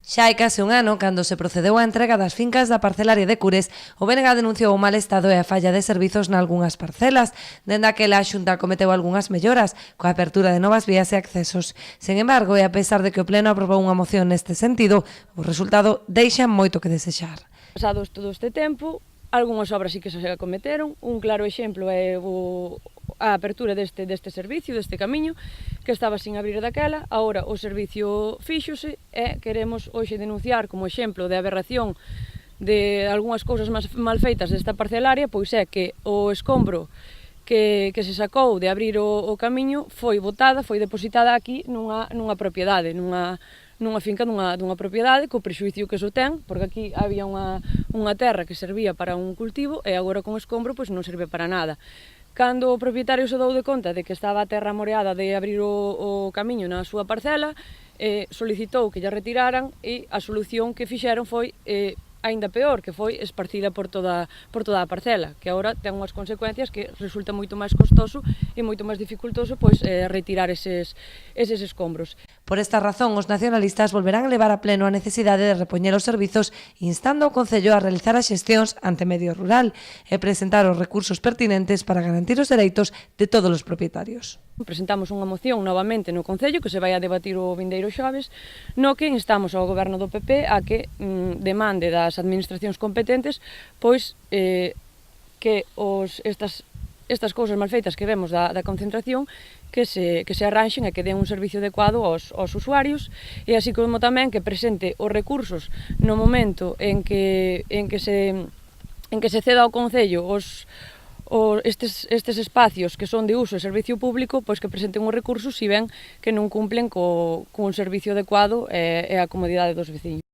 Xa hai case un ano, cando se procedeu á entrega das fincas da parcelaria de Cures, o BNG denunciou o mal estado e a falla de servizos nalgunhas parcelas. Dende aquela, a Xunta cometeu algunhas melloras, coa apertura de novas vías e accesos. Sen embargo, e a pesar de que o Pleno aprobou unha moción neste sentido, o resultado deixa moito que desexar. Pasados todo este tempo, algunhas obras sí que se cometeron. Un claro exemplo é a apertura deste servicio, deste camiño, que estaba sin abrir daquela. Agora o servicio fíxose e queremos hoxe denunciar como exemplo de aberración de algunhas cousas mal feitas desta parcelaria, pois é que o escombro que se sacou de abrir o camiño foi botada, foi depositada aquí nunha propiedade, nunha finca dunha propiedade, co prexuicio que iso ten, porque aquí había unha terra que servía para un cultivo e agora con escombro pois non serve para nada. Cando o propietario se dou de conta de que estaba a terra moreada de abrir o camiño na súa parcela, solicitou que lla retiraran e a solución que fixeron foi aínda peor, que foi esparcila por toda a parcela, que agora ten unhas consecuencias que resulta moito máis costoso e moito máis dificultoso pois retirar eses escombros. Por esta razón, os nacionalistas volverán a levar a pleno a necesidade de repoñer os servizos, instando ao Concello a realizar as xestións ante Medio Rural e presentar os recursos pertinentes para garantir os dereitos de todos os propietarios. Presentamos unha moción novamente no Concello que se vai a debatir o vindeiro xoves, no que instamos ao Goberno do PP a que demande das administracións competentes pois que estas cousas mal feitas que vemos da concentración que se arranxen e que den un servicio adecuado aos usuarios e así como tamén que presente os recursos no momento en que se ceda ao Concello estes espacios que son de uso e servicio público, pois que presenten os recursos si ven que non cumplen cun servicio adecuado e a comodidade dos veciños.